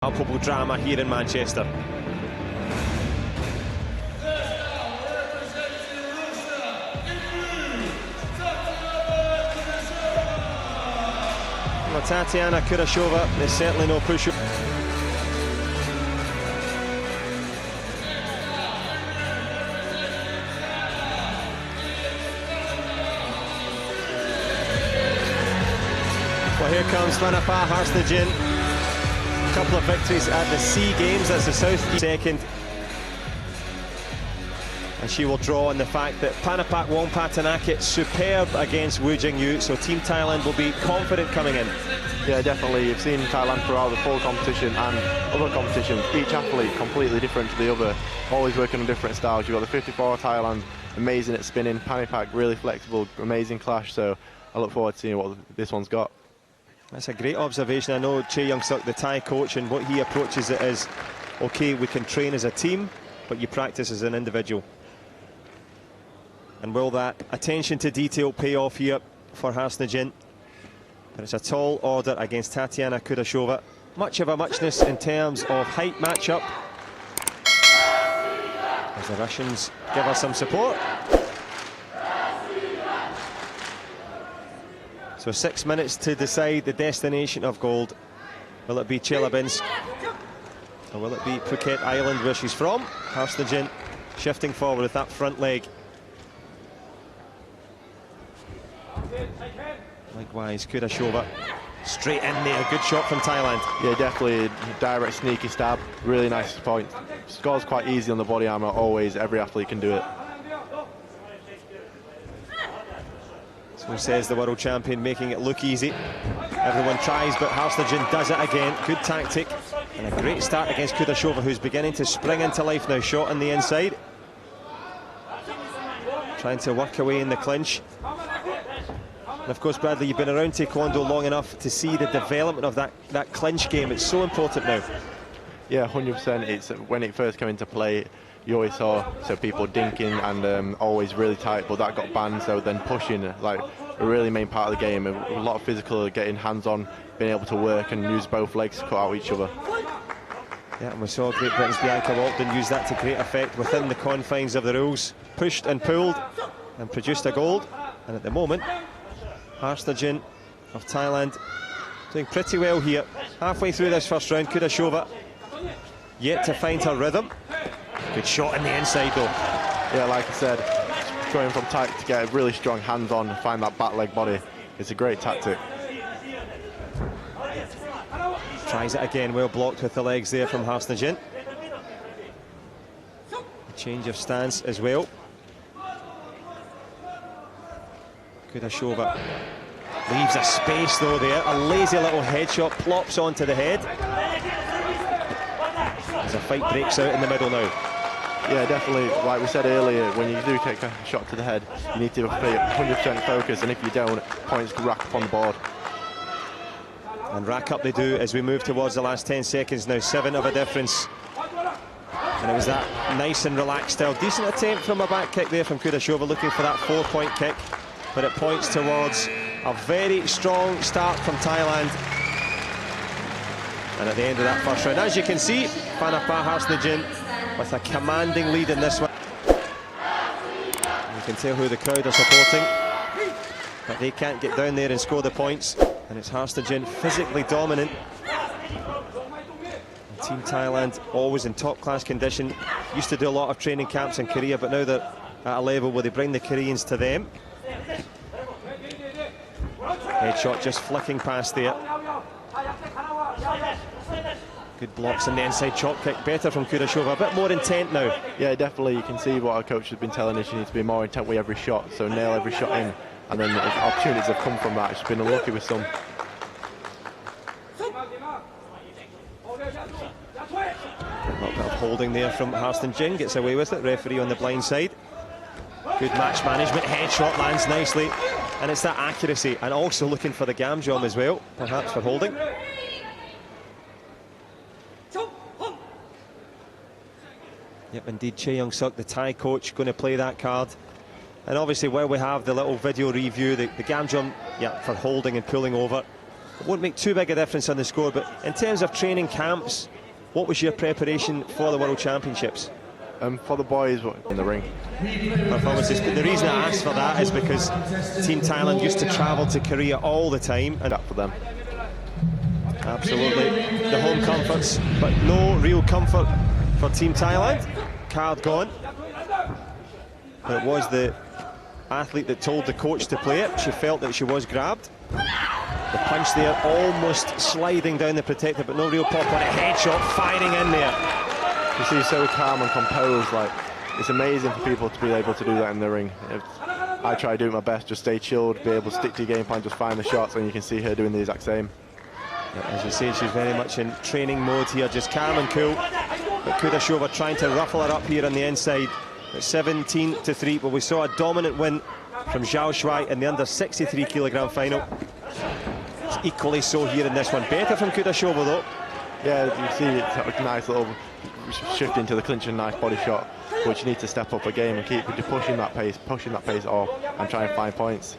Palpable drama here in Manchester. Well, TATIANA KUDASHOVA, there's certainly no push. Well, here comes PHANNAPA HARNSUJIN. A couple of victories at the SEA Games as the South second. And she will draw on the fact that Phannapa Harnsujiin superb against Woo Jing-yu, so Team Thailand will be confident coming in. Yeah, definitely. You've seen Thailand throughout the full competition and other competitions. Each athlete completely different to the other, always working on different styles. You've got the 54 Thailand, amazing at spinning. Phannapa really flexible, amazing clash. So I look forward to seeing what this one's got. That's a great observation. I know Chae Young-suk, the Thai coach, and what he approaches it is, okay, we can train as a team, but you practice as an individual. And will that attention to detail pay off here for Harnsujiin? But it's a tall order against TATIANA KUDASHOVA. Much of a muchness in terms of height matchup, as the Russians give us some support. So 6 minutes to decide the destination of gold. Will it be Chelyabinsk, or will it be Phuket Island where she's from? Harnsujiin shifting forward with that front leg. Likewise, Kudashova straight in there. Good shot from Thailand. Yeah, definitely direct, sneaky stab. Really nice point. Scores quite easy on the body armor. Always, every athlete can do it. So says the world champion, making it look easy. Everyone tries, but Harnsujiin does it again. Good tactic and a great start against Kudashova, who's beginning to spring into life now. Shot on the inside, trying to work away in the clinch. And of course, Bradley, you've been around Taekwondo long enough to see the development of that clinch game. It's so important now. Yeah, 100%. It's when it first came into play, you always saw people dinking and always really tight, but that got banned. So then pushing, like a really main part of the game, a lot of physical, getting hands-on, being able to work and use both legs to cut out each other. Yeah, and we saw Great Britain's Bianca Walton use that to great effect within the confines of the rules. Pushed and pulled and produced a gold. And at the moment, Harnsujiin of Thailand doing pretty well here. Halfway through this first round, Kudashova yet to find her rhythm. Good shot in the inside though. Yeah, like I said, going from tight to get a really strong hands-on and find that back leg body. It's a great tactic. Tries it again, well blocked with the legs there from Harnsujiin. A change of stance as well. Kudashova leaves a space though there. A lazy little headshot plops onto the head. As a fight breaks out in the middle now. Yeah, definitely. Like we said earlier, when you do take a shot to the head, you need to be 100% focused, and if you don't, points can rack up on the board. And rack up they do as we move towards the last 10 seconds now. 7 of a difference. And it was that nice and relaxed style. Decent attempt from a back kick there from Kudashova, looking for that 4-point kick. But it points towards a very strong start from Thailand. And at the end of that first round, as you can see, Phannapa Harnsujiin with a commanding lead in this one. You can tell who the crowd are supporting, but they can't get down there and score the points. And it's Harnsujiin physically dominant. And Team Thailand always in top-class condition. Used to do a lot of training camps in Korea, but now they're at a level where they bring the Koreans to them. Headshot just flicking past there. Good blocks in the inside chop kick. Better from Kudashova. A bit more intent now. Yeah, definitely. You can see what our coach has been telling us. You need to be more intent with every shot. So nail every shot in. And then the opportunities have come from that. She's been unlucky with some. A little bit of holding there from Harnsujiin. Gets away with it. Referee on the blind side. Good match management. Headshot lands nicely. And it's that accuracy. And also looking for the gamjom as well. Perhaps for holding. Yep, indeed, Chae Young-suk, the Thai coach, going to play that card. And obviously, while we have the little video review, the gamjom, yeah, for holding and pulling over. It won't make too big a difference on the score, but in terms of training camps, what was your preparation for the World Championships? For the boys in the ring. Performances, but the reason I asked for that is because Team Thailand used to travel to Korea all the time, and that for them. Absolutely, the home comforts, but no real comfort for Team Thailand. Card gone. But it was the athlete that told the coach to play it. She felt that she was grabbed. The punch there, almost sliding down the protector, but no real pop on it. Headshot firing in there. You see, so calm and composed. Like, it's amazing for people to be able to do that in the ring. I try doing my best, just stay chilled, be able to stick to your game plan, just find the shots, and you can see her doing the exact same. Yeah, as you say, she's very much in training mode here, just calm and cool. But Kudashova trying to ruffle her up here on the inside. At 17-3, but we saw a dominant win from Zhao Shuai in the under 63 kilogram final. It's equally so here in this one. Better from Kudashova though. Yeah, you see it's a nice little shift into the clinch and nice body shot, but you need to step up a game and keep pushing that pace off and try and find points.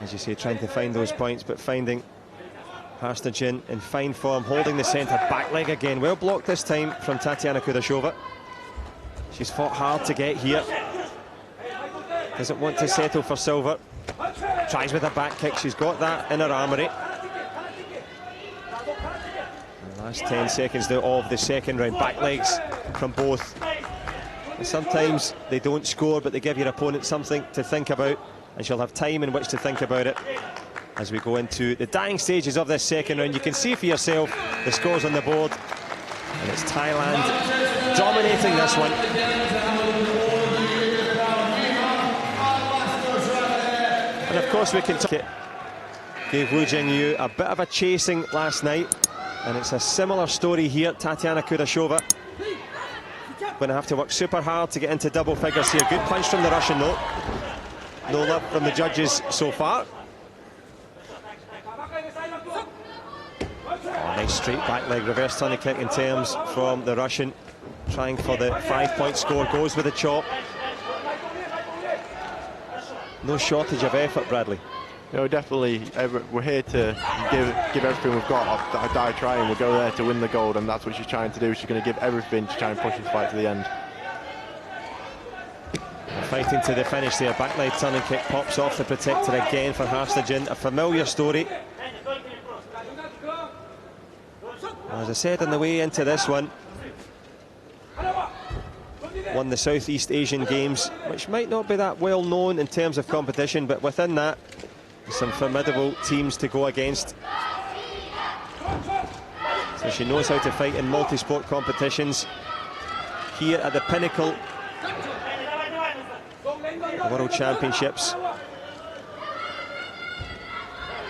As you say, trying to find those points, but finding Harnsujiin in fine form, holding the centre, back leg again. Well blocked this time from Tatiana Kudashova. She's fought hard to get here. Doesn't want to settle for silver. Tries with a back kick. She's got that in her armoury. The last 10 seconds now of the second round. Back legs from both. And sometimes they don't score, but they give your opponent something to think about, and she'll have time in which to think about it. As we go into the dying stages of this second round, you can see for yourself the scores on the board. And it's Thailand dominating this one. And of course we can take it. Gave Wu Jingyu a bit of a chasing last night. And it's a similar story here. Tatiana Kudashova going to have to work super hard to get into double figures here. Good punch from the Russian though. No love from the judges so far. Nice straight back leg reverse tunnel kick in terms from the Russian, trying for the 5-point score. Goes with a chop. No shortage of effort, Bradley. No, definitely. We're here to give everything we've got. I die trying. We'll go there to win the gold, and that's what she's trying to do. She's going to give everything to try and push this fight to the end. Fighting to the finish there. Back leg tunnel kick pops off the protector again for Harnsujiin. A familiar story. As I said on the way into this one, won the Southeast Asian Games, which might not be that well known in terms of competition, but within that, some formidable teams to go against. So she knows how to fight in multi-sport competitions. Here at the pinnacle of World Championships,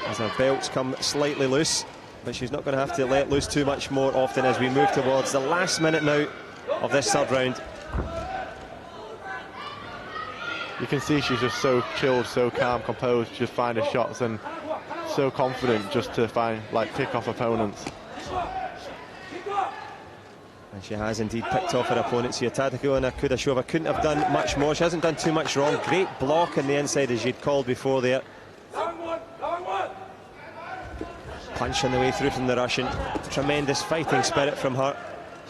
as her belts come slightly loose. But she's not going to have to let loose too much more often as we move towards the last minute now of this third round. You can see she's just so chilled, so calm, composed, just finding shots and so confident just to pick off opponents. And she has indeed picked off her opponents here. Tatiana Kudashova couldn't have done much more. She hasn't done too much wrong. Great block on the inside as you'd called before there. Punch on the way through from the Russian. Tremendous fighting spirit from her.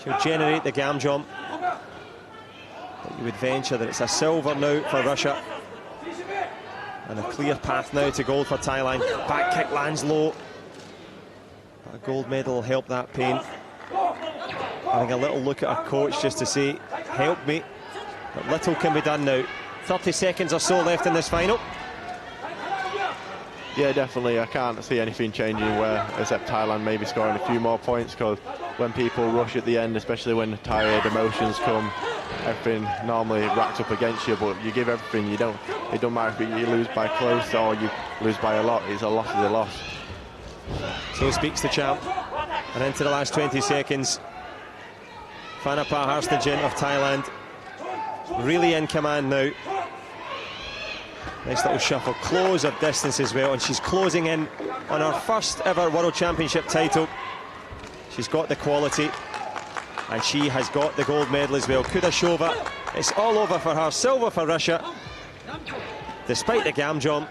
She'll generate the gam jump. But you would venture that it's a silver now for Russia. And a clear path now to gold for Thailand. Back kick lands low. But a gold medal will help that pain. Having a little look at her coach just to say, help me. But little can be done now. 30 seconds or so left in this final. Yeah, definitely. I can't see anything changing except Thailand maybe scoring a few more points, because when people rush at the end, especially when tired emotions come, everything normally racks up against you, but you give everything. It don't matter if you lose by close or you lose by a lot. It's a loss is a loss. So speaks the champ. And into the last 20 seconds, PHANNAPA HARNSUJIN of Thailand really in command now. Nice little shuffle, close of distance as well, and she's closing in on her first ever World Championship title. She's got the quality, and she has got the gold medal as well. Kudashova, it's all over for her. Silver for Russia, despite the gam jump.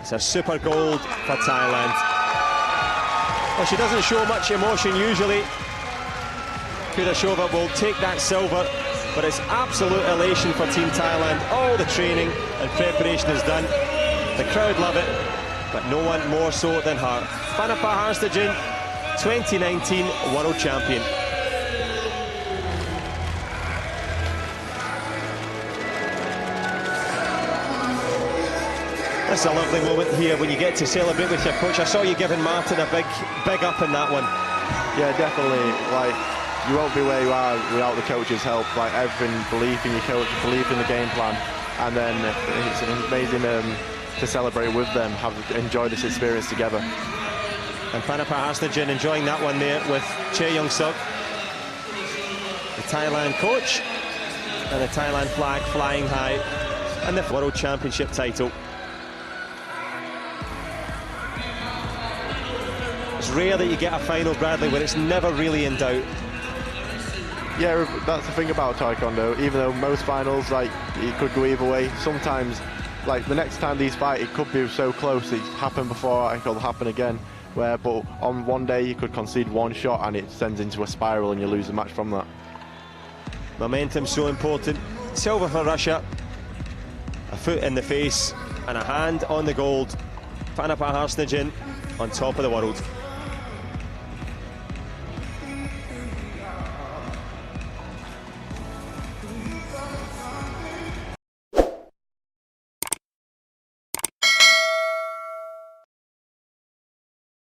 It's a super gold for Thailand. Well, she doesn't show much emotion usually. Kudashova will take that silver, but it's absolute elation for Team Thailand. All the training and preparation is done. The crowd love it, but no one more so than her. PHANNAPA HARNSUJIN, 2019 World Champion. That's a lovely moment here when you get to celebrate with your coach. I saw you giving Martin a big up in that one. Yeah, definitely. Like, you won't be where you are without the coach's help. Like, everything, belief in your coach, belief in the game plan, and then it's amazing to celebrate with them, enjoy this experience together. And PHANNAPA HARNSUJIN enjoying that one there with Chae Young-suk, the Thailand coach, and the Thailand flag flying high, and the World Championship title. It's rare that you get a final, Bradley, where it's never really in doubt. Yeah, that's the thing about Taekwondo. Even though most finals, like, it could go either way, sometimes, like, the next time these fight, it could be so close. It's happened before, it could happen again. But on one day, you could concede one shot and it sends into a spiral and you lose the match from that. Momentum's so important. Silver for Russia. A foot in the face and a hand on the gold. PHANNAPA HARNSUJIN on top of the world.